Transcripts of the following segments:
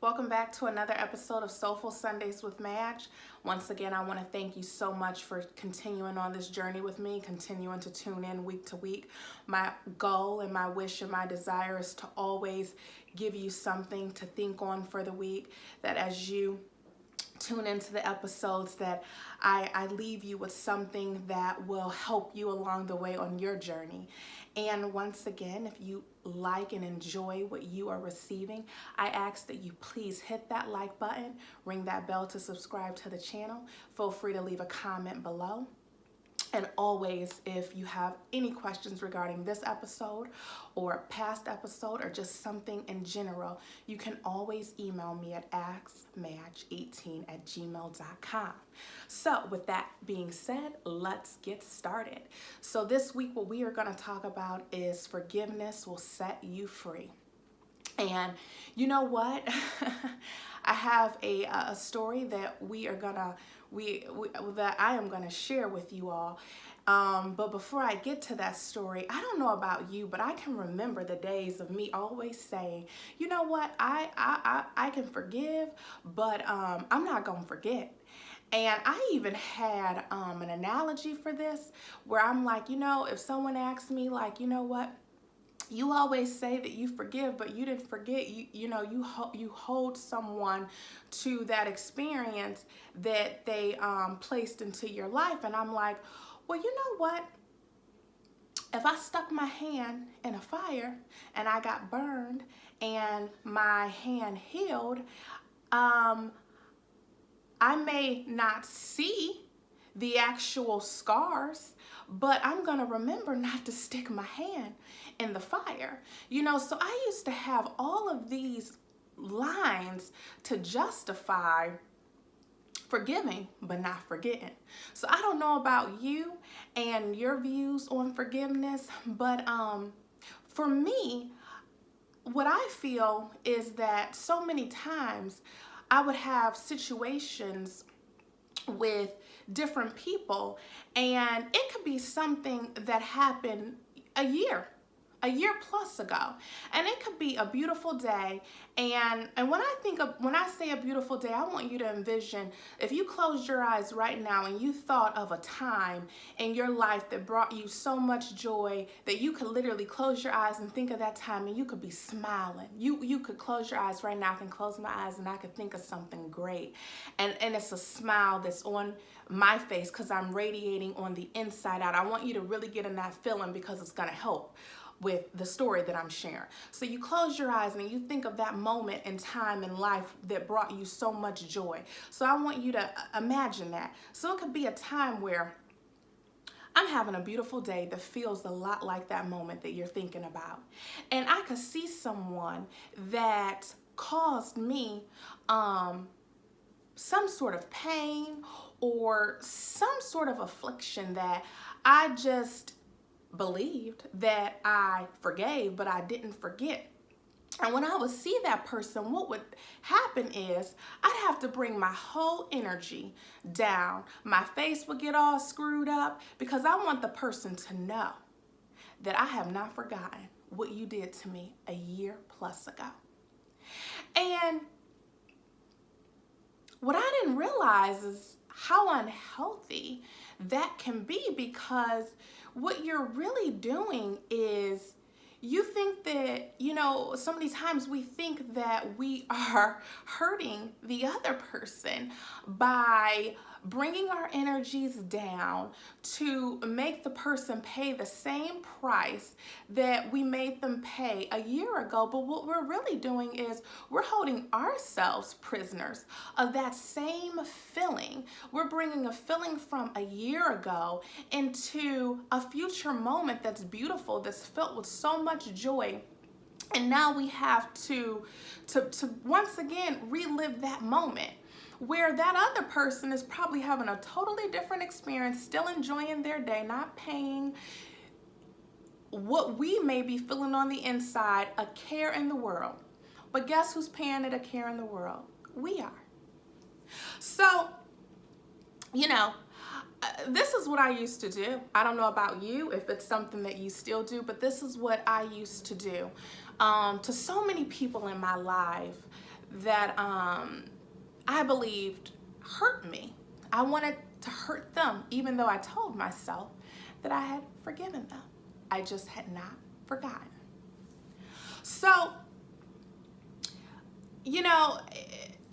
Welcome back to another episode of Soulful Sundays with Madge. Once again, I want to thank you so much for continuing on this journey with me, continuing to tune in week to week. My goal and my wish and my desire is to always give you something to think on for the week, that as you tune into the episodes that I leave you with something that will help you along the way on your journey. And once again, if you like and enjoy what you are receiving, I ask that you please hit that like button, ring that bell to subscribe to the channel. Feel free to leave a comment below. And always, if you have any questions regarding this episode or past episode or just something in general, you can always email me at askmadge18@gmail.com. So with that being said, let's get started. So this week, what we are going to talk about is forgiveness will set you free. And you know what? I have a story that that I am gonna share with you all. But before I get to that story, I don't know about you, but I can remember the days of me always saying, you know what? I can forgive, but I'm not gonna forget. And I even had an analogy for this where I'm like, if someone asks me like, you know what? You always say that you forgive, but you didn't forget. You hold someone to that experience that they placed into your life. And I'm like, well, you know what? If I stuck my hand in a fire and I got burned and my hand healed, I may not see the actual scars, but I'm gonna remember not to stick my hand in the fire. So I used to have all of these lines to justify forgiving but not forgetting. So I don't know about you and your views on forgiveness, but for me, what I feel is that so many times I would have situations with different people, and it could be something that happened a year plus ago, and it could be a beautiful day. And when I say a beautiful day, I want you to envision, if you closed your eyes right now and you thought of a time in your life that brought you so much joy that you could literally close your eyes and think of that time and you could be smiling. You could close your eyes right now. I can close my eyes and I could think of something great, and it's a smile that's on my face because I'm radiating on the inside out. I want you to really get in that feeling because it's going to help with the story that I'm sharing. So you close your eyes and you think of that moment in time in life that brought you so much joy. So I want you to imagine that. So it could be a time where I'm having a beautiful day that feels a lot like that moment that you're thinking about. And I could see someone that caused me some sort of pain or some sort of affliction that I just believed that I forgave, but I didn't forget. And when I would see that person, what would happen is I'd have to bring my whole energy down. My face would get all screwed up because I want the person to know that I have not forgotten what you did to me a year plus ago. And what I didn't realize is how unhealthy that can be, because what you're really doing is you think that, so many times we think that we are hurting the other person by bringing our energies down to make the person pay the same price that we made them pay a year ago. But what we're really doing is we're holding ourselves prisoners of that same feeling. We're bringing a feeling from a year ago into a future moment that's beautiful, that's filled with so much joy. And now we have to once again relive that moment where that other person is probably having a totally different experience, still enjoying their day, not paying what we may be feeling on the inside, a care in the world. But guess who's paying it a care in the world? We are. So, this is what I used to do. I don't know about you, if it's something that you still do, but this is what I used to do. To so many people in my life that I believed hurt me. I wanted to hurt them, even though I told myself that I had forgiven them. I just had not forgotten. So, you know,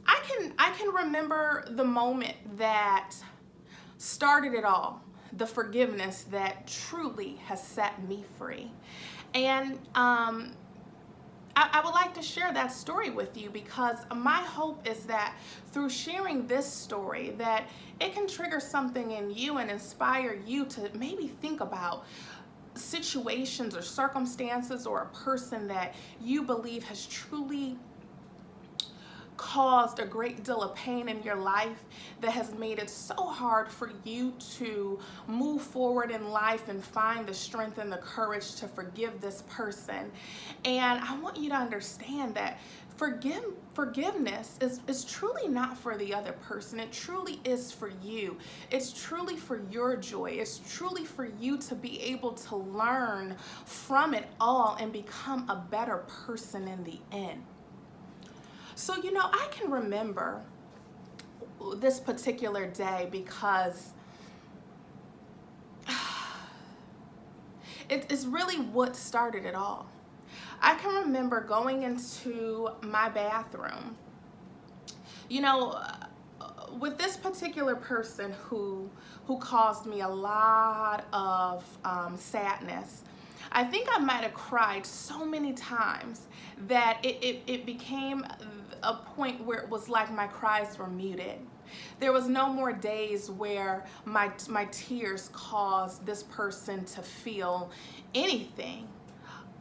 I can remember the moment that started it all, the forgiveness that truly has set me free. And I would like to share that story with you, because my hope is that through sharing this story, that it can trigger something in you and inspire you to maybe think about situations or circumstances or a person that you believe has truly caused a great deal of pain in your life, that has made it so hard for you to move forward in life and find the strength and the courage to forgive this person. And I want you to understand that forgiveness is truly not for the other person. It truly is for you. It's truly for your joy. It's truly for you to be able to learn from it all and become a better person in the end. So, you know, I can remember this particular day because it's really what started it all. I can remember going into my bathroom, you know, with this particular person who caused me a lot of sadness. I think I might have cried so many times that it became a point where it was like my cries were muted. There was no more days where my tears caused this person to feel anything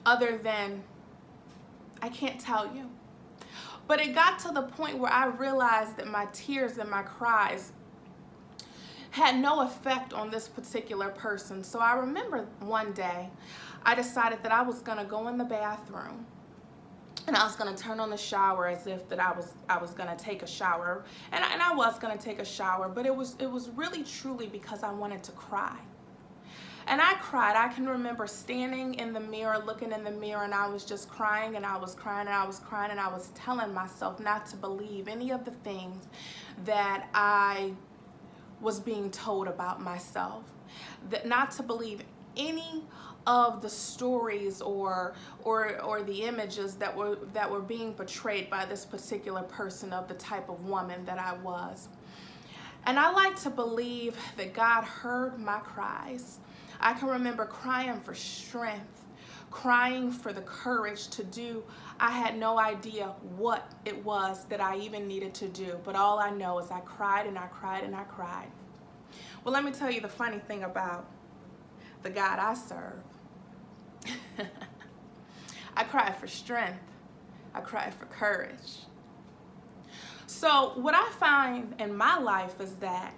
other than, I can't tell you. But it got to the point where I realized that my tears and my cries had no effect on this particular person. So I remember one day I decided that I was going to go in the bathroom and I was going to turn on the shower as if that I was going to take a shower, and I was going to take a shower, but it was really truly because I wanted to cry. And I cried. I can remember standing in the mirror, looking in the mirror, and I was just crying, and I was crying, and I was crying, and I was telling myself not to believe any of the things that I was being told about myself, that not to believe any of the stories or the images that were being portrayed by this particular person of the type of woman that I was. And I like to believe that God heard my cries. I can remember crying for strength, crying for the courage to do. I had no idea what it was that I even needed to do, but all I know is I cried and I cried and I cried. Well, let me tell you the funny thing about the God I serve. I cried for strength. I cried for courage. So what I find in my life is that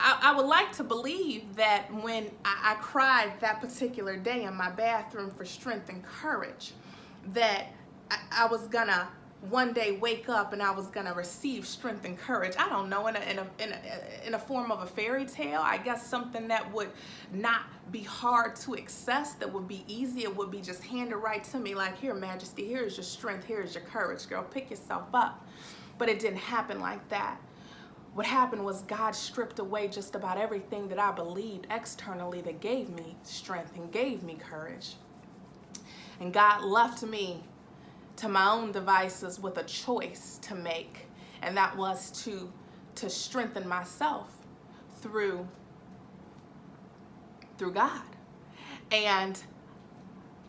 I would like to believe that when I cried that particular day in my bathroom for strength and courage, that I was gonna one day wake up and I was gonna receive strength and courage. I don't know, in a form of a fairy tale. I guess something that would not be hard to access, that would be easy. It would be just handed right to me, like, here, Majesty, here's your strength, here's your courage, girl, pick yourself up. But it didn't happen like that. What happened was God stripped away just about everything that I believed externally that gave me strength and gave me courage. And God left me to my own devices with a choice to make, and that was to strengthen myself through God. And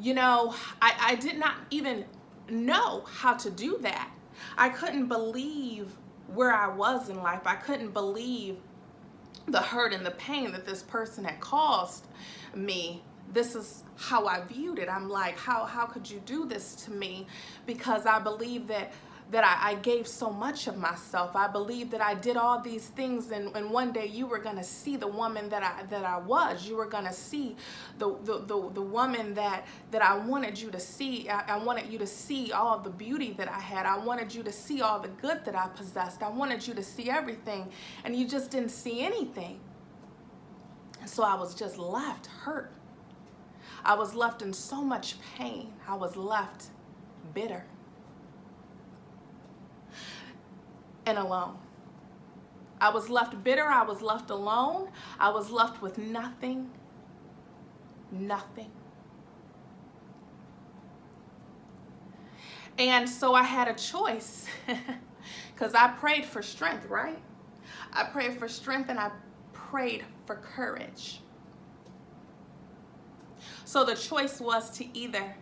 you know, I did not even know how to do that. I couldn't believe where I was in life. I couldn't believe the hurt and the pain that this person had caused me. This is how I viewed it. I'm like, how could you do this to me? Because I believe that I gave so much of myself. I believe that I did all these things, and one day you were gonna see the woman that I was. You were gonna see the woman that I wanted you to see. I wanted you to see all the beauty that I had. I wanted you to see all the good that I possessed. I wanted you to see everything, and you just didn't see anything. So I was just left hurt. I was left in so much pain. I was left bitter. and alone. I was left bitter. I was left alone. I was left with nothing. Nothing. And so I had a choice because I prayed for strength, right? I prayed for strength and I prayed for courage. So the choice was to either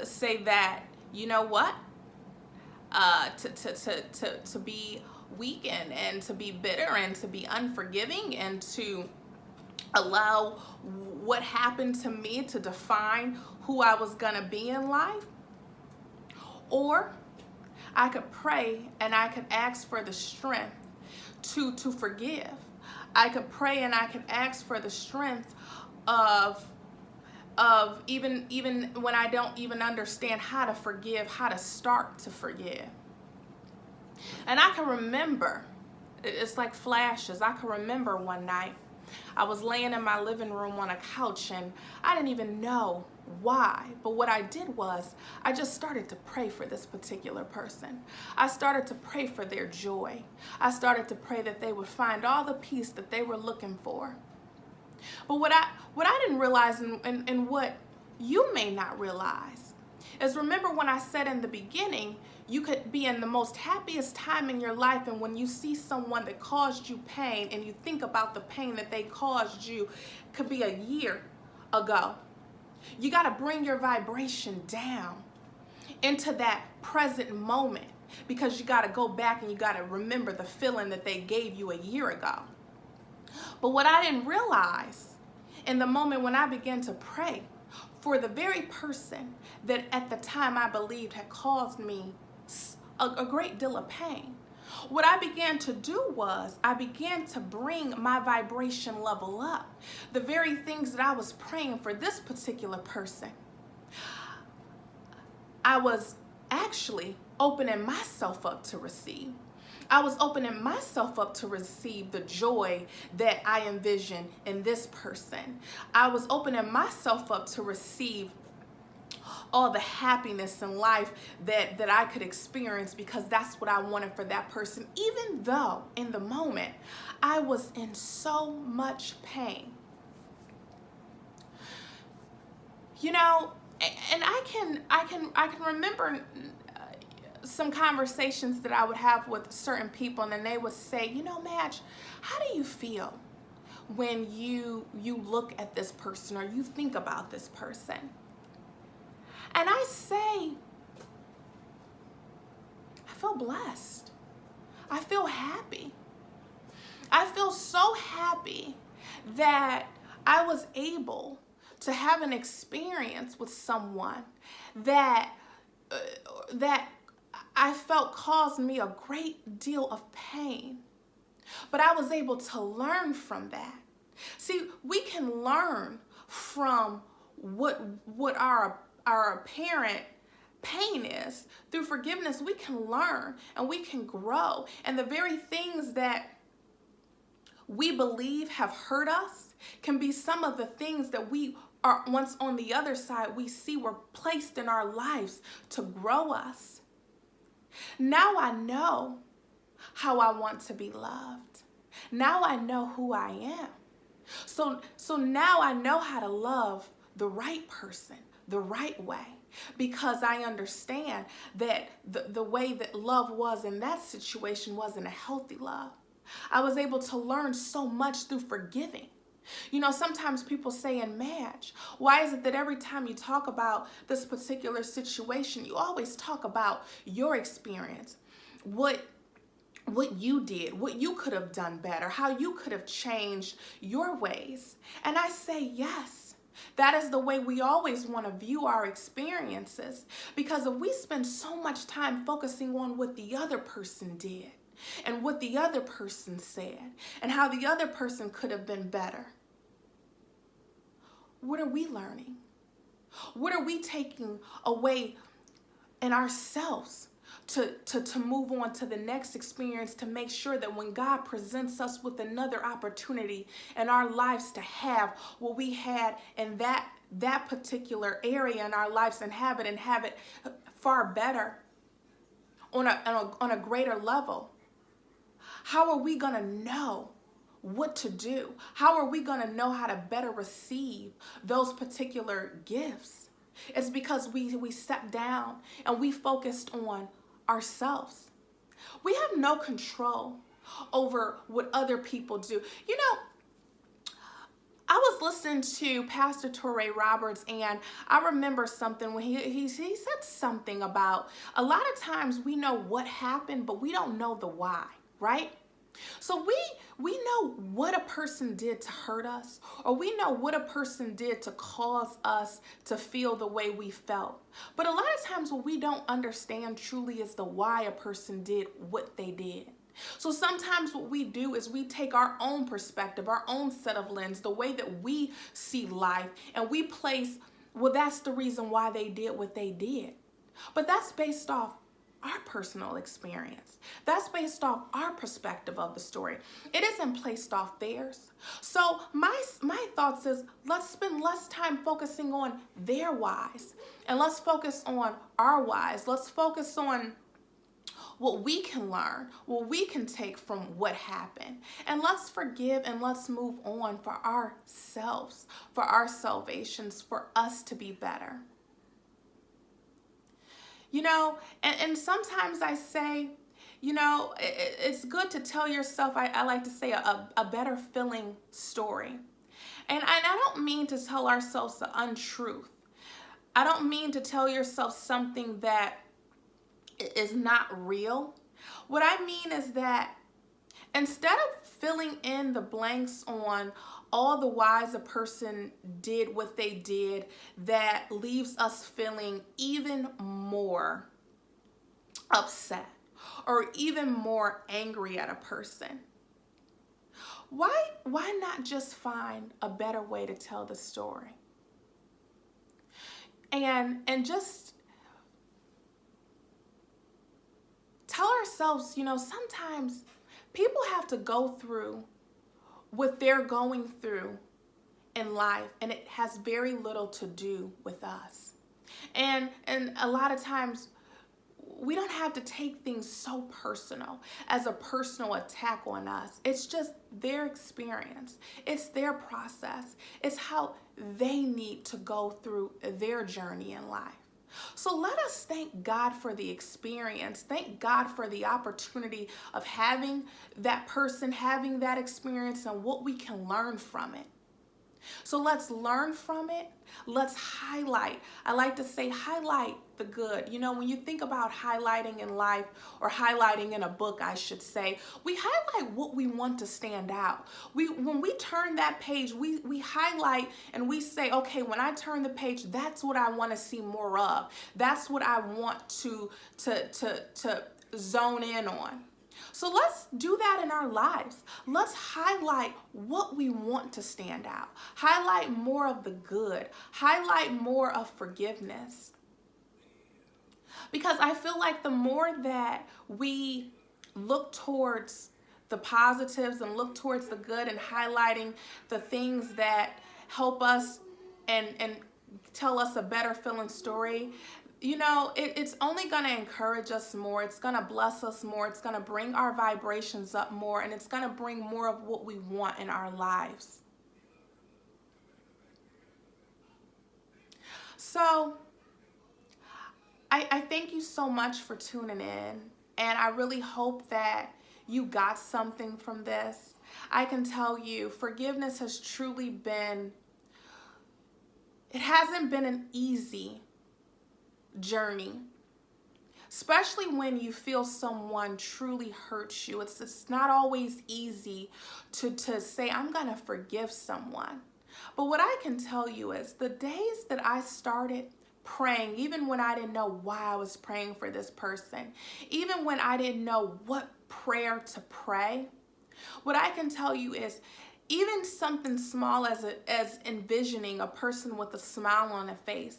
say that, you know what, to be weak and to be bitter and to be unforgiving and to allow what happened to me to define who I was gonna be in life, or I could pray and I could ask for the strength to forgive. I could pray and I could ask for the strength of even when I don't even understand how to forgive, how to start to forgive. And I can remember, it's like flashes. I can remember one night I was laying in my living room on a couch and I didn't even know why. But what I did was I just started to pray for this particular person. I started to pray for their joy. I started to pray that they would find all the peace that they were looking for. But what I didn't realize and what you may not realize is, remember when I said in the beginning, you could be in the most happiest time in your life, and when you see someone that caused you pain and you think about the pain that they caused you, could be a year ago. You got to bring your vibration down into that present moment, because you got to go back and you got to remember the feeling that they gave you a year ago. But what I didn't realize in the moment when I began to pray for the very person that at the time I believed had caused me a great deal of pain, what I began to do was I began to bring my vibration level up. The very things that I was praying for this particular person, I was actually opening myself up to receive. I was opening myself up to receive the joy that I envision in this person. I was opening myself up to receive all the happiness in life that I could experience, because that's what I wanted for that person, even though in the moment I was in so much pain. You know, and I can remember some conversations that I would have with certain people, and then they would say, you know, Madge, how do you feel when you look at this person or you think about this person? And I say, I feel blessed. I feel happy. I feel so happy that I was able to have an experience with someone that I felt caused me a great deal of pain. But I was able to learn from that. See, we can learn from what our apparent pain is. Through forgiveness, we can learn and we can grow. And the very things that we believe have hurt us can be some of the things that we are, once on the other side, we see were placed in our lives to grow us. Now I know how I want to be loved. Now I know who I am. So now I know how to love the right person the right way, because I understand that the way that love was in that situation wasn't a healthy love. I was able to learn so much through forgiving. You know, sometimes people say, in Madge, why is it that every time you talk about this particular situation, you always talk about your experience, what you did, what you could have done better, how you could have changed your ways? And I say, yes. That is the way we always want to view our experiences, because if we spend so much time focusing on what the other person did and what the other person said and how the other person could have been better, what are we learning? What are we taking away in ourselves to move on to the next experience, to make sure that when God presents us with another opportunity in our lives to have what we had in that particular area in our lives and have it far better on a greater level? How are we going to know what to do? How are we going to know how to better receive those particular gifts? It's because we sat down and we focused on ourselves. We have no control over what other people do. You know, I was listening to Pastor Touré Roberts, and I remember something when he said something about a lot of times we know what happened, but we don't know the why, right? So we know what a person did to hurt us, or we know what a person did to cause us to feel the way we felt. But a lot of times what we don't understand truly is the why a person did what they did. So sometimes what we do is we take our own perspective, our own set of lens, the way that we see life, and we place, well, that's the reason why they did what they did. But that's based off our personal experience. That's based off our perspective of the story. It isn't placed off theirs. So my thoughts is, let's spend less time focusing on their whys and let's focus on our whys. Let's focus on what we can learn, what we can take from what happened. And let's forgive and let's move on for ourselves, for our salvations, for us to be better. You know, and sometimes I say, you know, it's good to tell yourself, I like to say, a better feeling story. And I don't mean to tell ourselves the untruth. I don't mean to tell yourself something that is not real. What I mean is that instead of filling in the blanks on all the whys a person did what they did that leaves us feeling even more upset or even more angry at a person, why not just find a better way to tell the story? And just tell ourselves, you know, sometimes people have to go through what they're going through in life, and it has very little to do with us. And a lot of times we don't have to take things so personal as a personal attack on us. It's just their experience. It's their process. It's how they need to go through their journey in life. So let us thank God for the experience. Thank God for the opportunity of having that person, having that experience, and what we can learn from it. So let's learn from it. Let's highlight. I like to say highlight the good. You know, when you think about highlighting in life, or highlighting in a book, I should say, we highlight what we want to stand out. When we turn that page, we highlight and we say, okay, when I turn the page, that's what I want to see more of. That's what I want to zone in on. So let's do that in our lives. Let's highlight what we want to stand out. Highlight more of the good. Highlight more of forgiveness. Because I feel like the more that we look towards the positives and look towards the good and highlighting the things that help us and tell us a better feeling story, you know, it's only going to encourage us more. It's going to bless us more. It's going to bring our vibrations up more, and it's going to bring more of what we want in our lives. So I thank you so much for tuning in, and I really hope that you got something from this. I can tell you, forgiveness has truly been, it hasn't been an easy journey, especially when you feel someone truly hurts you. It's not always easy to say, I'm gonna forgive someone. But what I can tell you is the days that I started praying, even when I didn't know why I was praying for this person, even when I didn't know what prayer to pray, what I can tell you is even something small as envisioning a person with a smile on their face.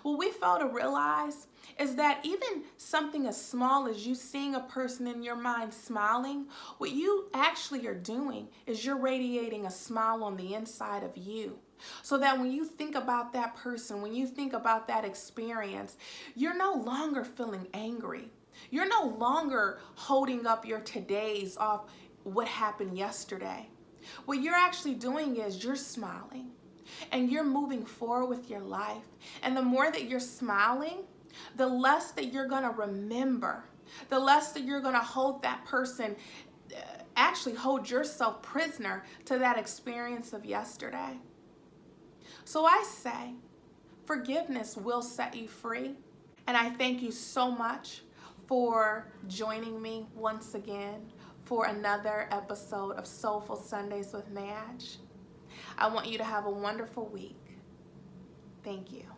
What we fail to realize is that even something as small as you seeing a person in your mind smiling, what you actually are doing is you're radiating a smile on the inside of you. So that when you think about that person, when you think about that experience, you're no longer feeling angry. You're no longer holding up your todays off what happened yesterday. What you're actually doing is you're smiling and you're moving forward with your life. And the more that you're smiling, the less that you're going to remember, the less that you're going to hold that person, actually hold yourself prisoner to that experience of yesterday. So I say, forgiveness will set you free. And I thank you so much for joining me once again for another episode of Soulful Sundays with Madge. I want you to have a wonderful week. Thank you.